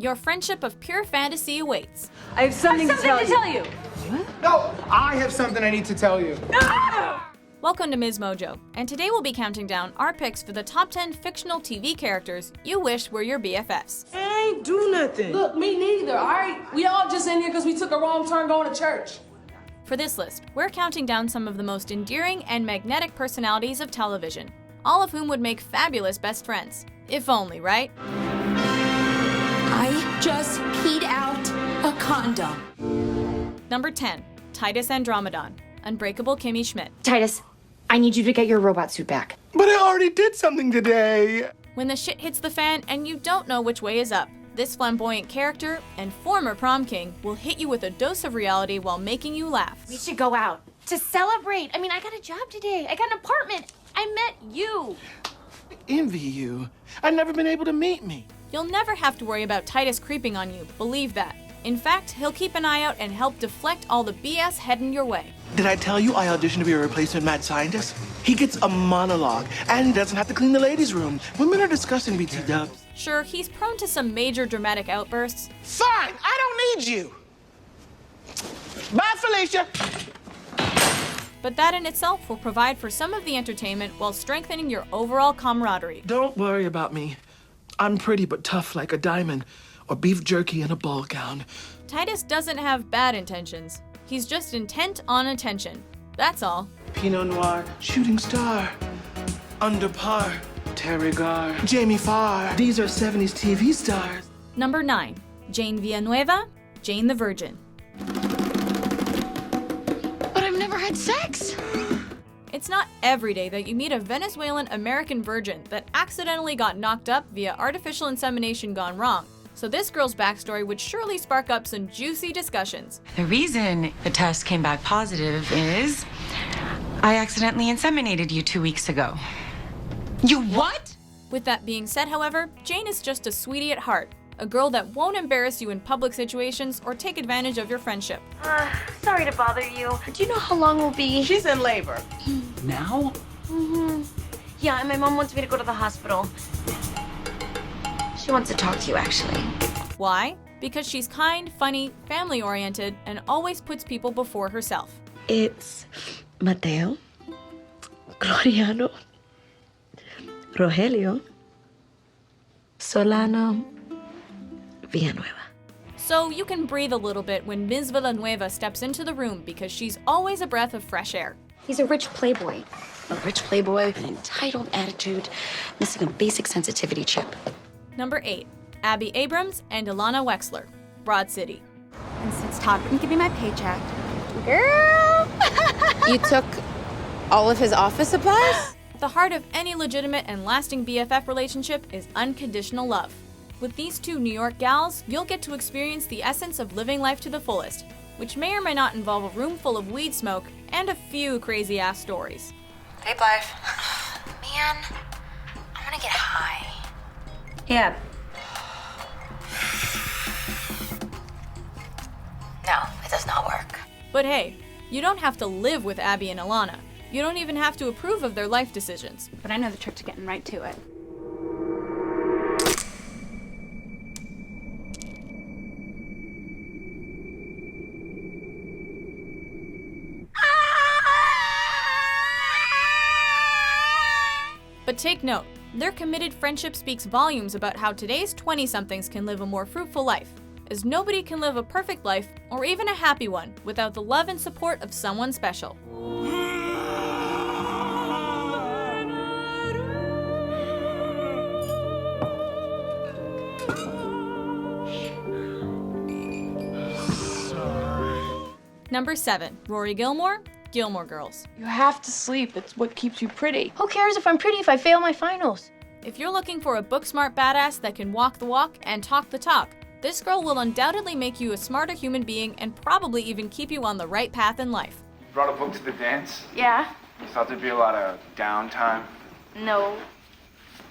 Your friendship of pure fantasy awaits. I have something to tell you. No, I have something I need to tell you. Welcome to MsMojo, and today we'll be counting down our picks for the top 10 fictional TV characters you wish were your BFFs. I ain't do nothing. Look, me neither, all right? We all just in here because we took a wrong turn going to church. For this list, we're counting down some of the most endearing and magnetic personalities of television, all of whom would make fabulous best friends. If only, right? I just peed out a condom. Number 10, Titus Andromedon, Unbreakable Kimmy Schmidt. Titus, I need you to get your robot suit back. But I already did something today. When the shit hits the fan and you don't know which way is up, this flamboyant character and former prom king will hit you with a dose of reality while making you laugh. We should go out to celebrate. I mean, I got a job today. I got an apartment. I met you. I envy you. I've never been able to meet me. You'll never have to worry about Titus creeping on you, believe that. In fact, he'll keep an eye out and help deflect all the BS heading your way. Did I tell you I auditioned to be a replacement mad scientist? He gets a monologue and doesn't have to clean the ladies' room. Women are disgusting, BT dubs. Sure, he's prone to some major dramatic outbursts. Fine, I don't need you. Bye, Felicia. But that in itself will provide for some of the entertainment while strengthening your overall camaraderie. Don't worry about me. I'm pretty but tough like a diamond or beef jerky in a ball gown. Titus doesn't have bad intentions. He's just intent on attention. That's all. Pinot Noir, shooting star, under par, Terry Garr, Jamie Farr. These are 70s TV stars. Number 9, Jane Villanueva, Jane the Virgin. But I've never had sex. It's not every day that you meet a Venezuelan American virgin that accidentally got knocked up via artificial insemination gone wrong. So this girl's backstory would surely spark up some juicy discussions. The reason the test came back positive is I accidentally inseminated you 2 weeks ago. You what? With that being said, however, Jane is just a sweetie at heart, a girl that won't embarrass you in public situations or take advantage of your friendship. Sorry to bother you. Do you know how long we'll be? She's in labor. Now? Yeah, and my mom wants me to go to the hospital. She wants to talk to you, actually. Why? Because she's kind, funny, family-oriented, and always puts people before herself. It's Mateo, Gloriano, Rogelio, Solano, Villanueva. So you can breathe a little bit when Ms. Villanueva steps into the room because she's always a breath of fresh air. He's a rich playboy. A rich playboy with an entitled attitude, missing a basic sensitivity chip. Number 8, Abbi Abrams and llana Wexler, Broad City. And since Todd wouldn't give me my paycheck, girl, you took all of his office supplies? The heart of any legitimate and lasting BFF relationship is unconditional love. With these two New York gals, you'll get to experience the essence of living life to the fullest, which may or may not involve a room full of weed smoke and a few crazy-ass stories. Hey, Blythe. Man, I want to get high. Yeah. No, it does not work. But hey, you don't have to live with Abbi and llana. You don't even have to approve of their life decisions. But I know the trick to getting right to it. But take note, their committed friendship speaks volumes about how today's 20-somethings can live a more fruitful life, as nobody can live a perfect life, or even a happy one, without the love and support of someone special. Number 7, Rory Gilmore, Gilmore Girls. You have to sleep. It's what keeps you pretty. Who cares if I'm pretty if I fail my finals? If you're looking for a book-smart badass that can walk the walk and talk the talk, this girl will undoubtedly make you a smarter human being and probably even keep you on the right path in life. You brought a book to the dance? Yeah. You thought there'd be a lot of downtime? No.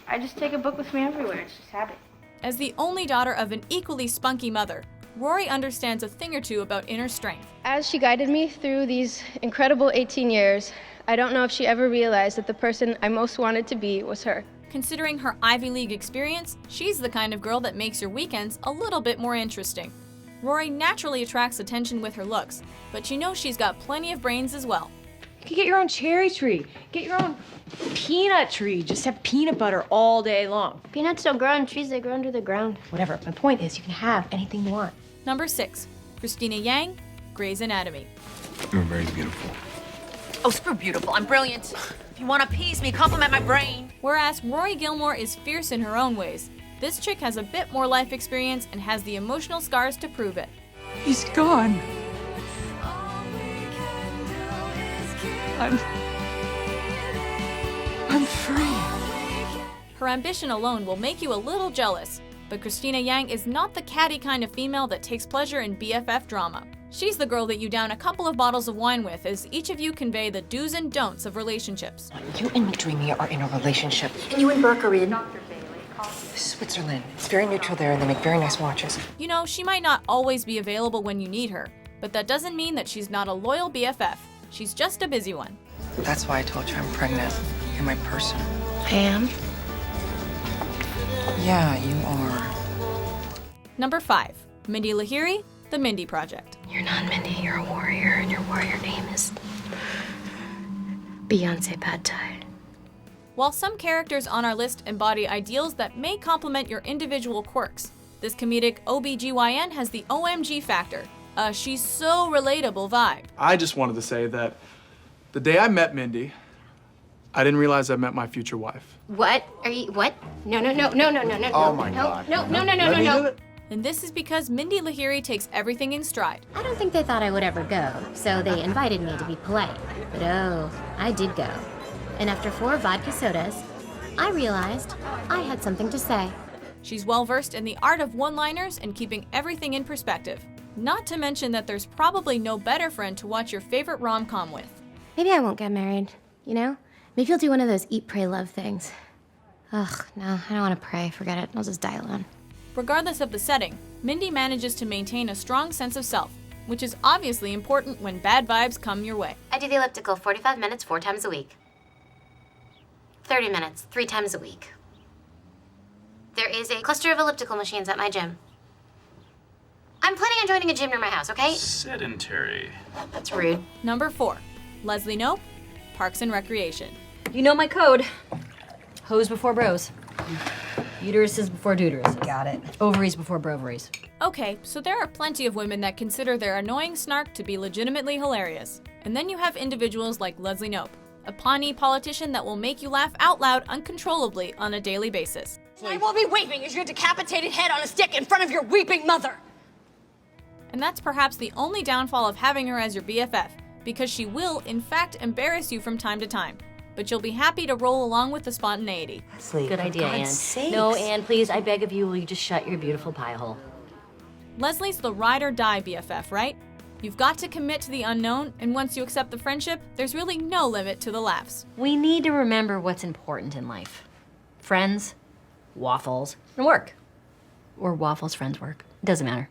I just take a book with me everywhere. It's just habit. As the only daughter of an equally spunky mother, Rory understands a thing or two about inner strength. As she guided me through these incredible 18 years, I don't know if she ever realized that the person I most wanted to be was her. Considering her Ivy League experience, she's the kind of girl that makes your weekends a little bit more interesting. Rory naturally attracts attention with her looks, but you know she's got plenty of brains as well. You could get your own cherry tree. Get your own peanut tree. Just have peanut butter all day long. Peanuts don't grow on trees, they grow under the ground. Whatever. My point is, you can have anything you want. Number 6, Cristina Yang, Grey's Anatomy. You're very beautiful. Oh, super beautiful. I'm brilliant. If you want to appease me, compliment my brain. Whereas Rory Gilmore is fierce in her own ways, this chick has a bit more life experience and has the emotional scars to prove it. He's gone. I'm free. Her ambition alone will make you a little jealous, but Cristina Yang is not the catty kind of female that takes pleasure in BFF drama. She's the girl that you down a couple of bottles of wine with as each of you convey the do's and don'ts of relationships. You and Dreamy are in a relationship. And you and Burke are in. Switzerland. It's very neutral there, and they make very nice watches. You know, she might not always be available when you need her, but that doesn't mean that she's not a loyal BFF. She's just a busy one. That's why I told you I'm pregnant. You're my person. I am? Yeah, you are. Number 5, Mindy Lahiri, The Mindy Project. You're not Mindy, you're a warrior, and your warrior name is Beyonce Pad Thai. While some characters on our list embody ideals that may complement your individual quirks, this comedic OBGYN has the OMG factor, a she's so relatable vibe. I just wanted to say that the day I met Mindy, I didn't realize I met my future wife. What? Are you, what? No. Oh my God. No. And this is because Mindy Lahiri takes everything in stride. I don't think they thought I would ever go, so they invited me to be polite. But oh, I did go. And after 4 vodka sodas, I realized I had something to say. She's well-versed in the art of one-liners and keeping everything in perspective. Not to mention that there's probably no better friend to watch your favorite rom-com with. Maybe I won't get married, you know? Maybe I'll do one of those eat, pray, love things. Ugh, no, I don't want to pray. Forget it. I'll just die alone. Regardless of the setting, Mindy manages to maintain a strong sense of self, which is obviously important when bad vibes come your way. I do the elliptical 45 minutes 4 times a week. 30 minutes 3 times a week. There is a cluster of elliptical machines at my gym. I'm planning on joining a gym near my house, okay? Sedentary. That's rude. Number 4, Leslie Knope, Parks and Recreation. You know my code. Hose before bros. Uteruses before deuterus. Got it. Ovaries before brovaries. Okay, so there are plenty of women that consider their annoying snark to be legitimately hilarious. And then you have individuals like Leslie Knope, a Pawnee politician that will make you laugh out loud uncontrollably on a daily basis. I will be weeping as your decapitated head on a stick in front of your weeping mother. And that's perhaps the only downfall of having her as your BFF, because she will, in fact, embarrass you from time to time. But you'll be happy to roll along with the spontaneity. Good idea, Anne. No, Anne, please, I beg of you, will you just shut your beautiful pie hole? Leslie's the ride or die BFF, right? You've got to commit to the unknown, and once you accept the friendship, there's really no limit to the laughs. We need to remember what's important in life. Friends, waffles, and work. Or waffles, friends, work. Doesn't matter.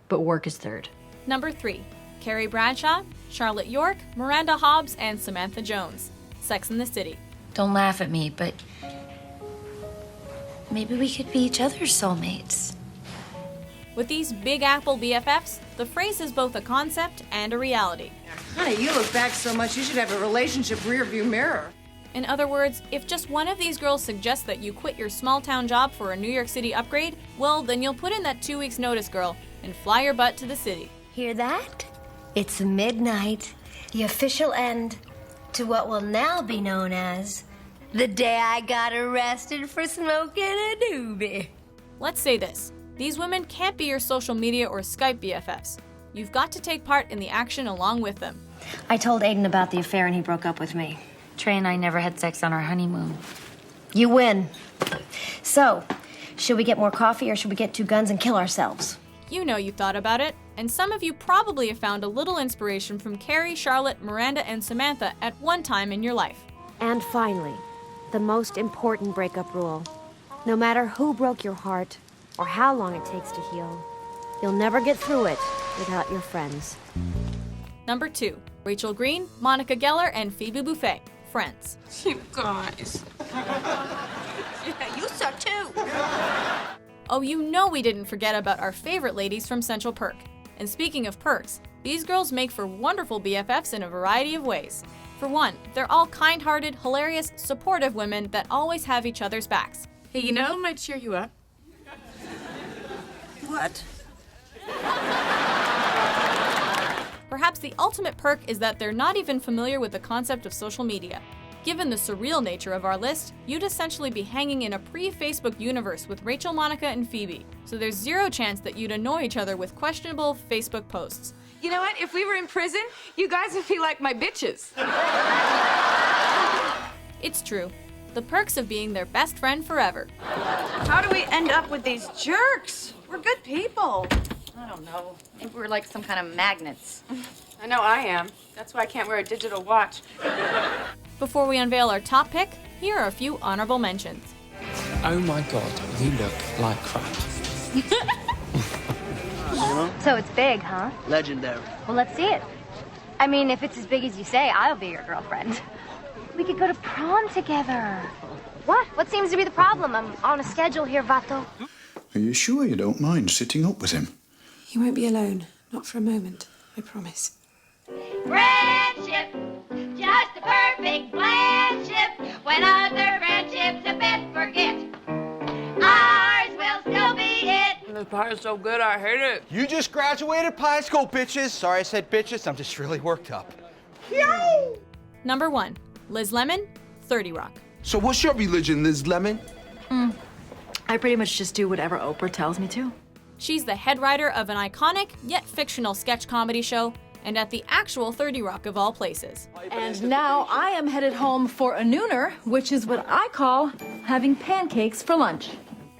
But work is third. Number 3, Carrie Bradshaw, Charlotte York, Miranda Hobbes, and Samantha Jones. Sex and the City. Don't laugh at me, but maybe we could be each other's soulmates. With these Big Apple BFFs, the phrase is both a concept and a reality. Honey, you look back so much, you should have a relationship rearview mirror. In other words, if just one of these girls suggests that you quit your small-town job for a New York City upgrade, well, then you'll put in that 2 weeks notice, girl, and fly your butt to the city. Hear that? It's midnight, the official end to what will now be known as the day I got arrested for smoking a doobie. Let's say this. These women can't be your social media or Skype BFFs. You've got to take part in the action along with them. I told Aiden about the affair and he broke up with me. Trey and I never had sex on our honeymoon. You win. So, should we get more coffee or should we get 2 guns and kill ourselves? You know you thought about it, and some of you probably have found a little inspiration from Carrie, Charlotte, Miranda, and Samantha at one time in your life. And finally, the most important breakup rule. No matter who broke your heart or how long it takes to heal, you'll never get through it without your friends. Number 2, Rachel Green, Monica Geller, and Phoebe Buffay, Friends. You guys. You suck too. Oh, you know we didn't forget about our favorite ladies from Central Perk. And speaking of perks, these girls make for wonderful BFFs in a variety of ways. For one, they're all kind-hearted, hilarious, supportive women that always have each other's backs. Hey, you know, I might cheer you up. What? Perhaps the ultimate perk is that they're not even familiar with the concept of social media. Given the surreal nature of our list, you'd essentially be hanging in a pre-Facebook universe with Rachel, Monica, and Phoebe, so there's zero chance that you'd annoy each other with questionable Facebook posts. You know what? If we were in prison, you guys would be like my bitches. It's true. The perks of being their best friend forever. How do we end up with these jerks? We're good people. I don't know. Maybe we're like some kind of magnets. I know I am. That's why I can't wear a digital watch. Before we unveil our top pick, here are a few honorable mentions. Oh my God, you look like crap. So it's big, huh? Legendary. Well, let's see it. I mean, if it's as big as you say, I'll be your girlfriend. We could go to prom together. What? What seems to be the problem? I'm on a schedule here, Vato. Are you sure you don't mind sitting up with him? You won't be alone. Not for a moment. I promise. Friendship, just a perfect friendship. When other friendships have been forget, ours will still be it. This pie is so good, I hate it. You just graduated high school, bitches. Sorry I said bitches, I'm just really worked up. Number 1, Liz Lemon, 30 Rock. So what's your religion, Liz Lemon? I pretty much just do whatever Oprah tells me to. She's the head writer of an iconic, yet fictional sketch comedy show, and at the actual 30 Rock of all places. And now I am headed home for a nooner, which is what I call having pancakes for lunch.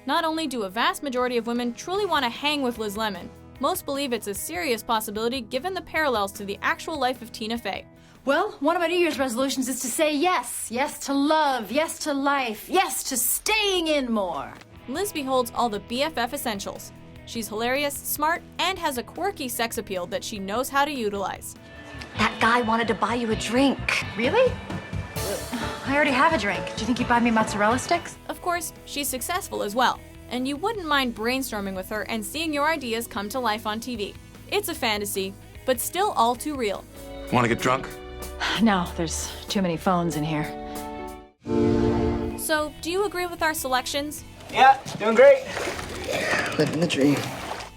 Not only do a vast majority of women truly want to hang with Liz Lemon, most believe it's a serious possibility given the parallels to the actual life of Tina Fey. Well, one of my New Year's resolutions is to say yes. Yes to love, yes to life, yes to staying in more. Liz beholds all the BFF essentials. She's hilarious, smart, and has a quirky sex appeal that she knows how to utilize. That guy wanted to buy you a drink. Really? I already have a drink. Do you think he'd buy me mozzarella sticks? Of course, she's successful as well, and you wouldn't mind brainstorming with her and seeing your ideas come to life on TV. It's a fantasy, but still all too real. Want to get drunk? No, there's too many phones in here. So, do you agree with our selections? Yeah, doing great. Living the dream.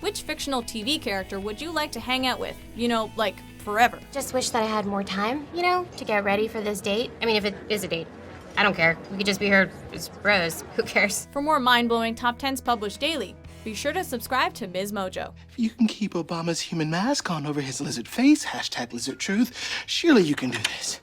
Which fictional TV character would you like to hang out with? You know, like, forever? Just wish that I had more time, you know, to get ready for this date. I mean, if it is a date. I don't care. We could just be here as bros. Who cares? For more mind-blowing top 10s published daily, be sure to subscribe to MsMojo. If you can keep Obama's human mask on over his lizard face, #LizardTruth, surely you can do this.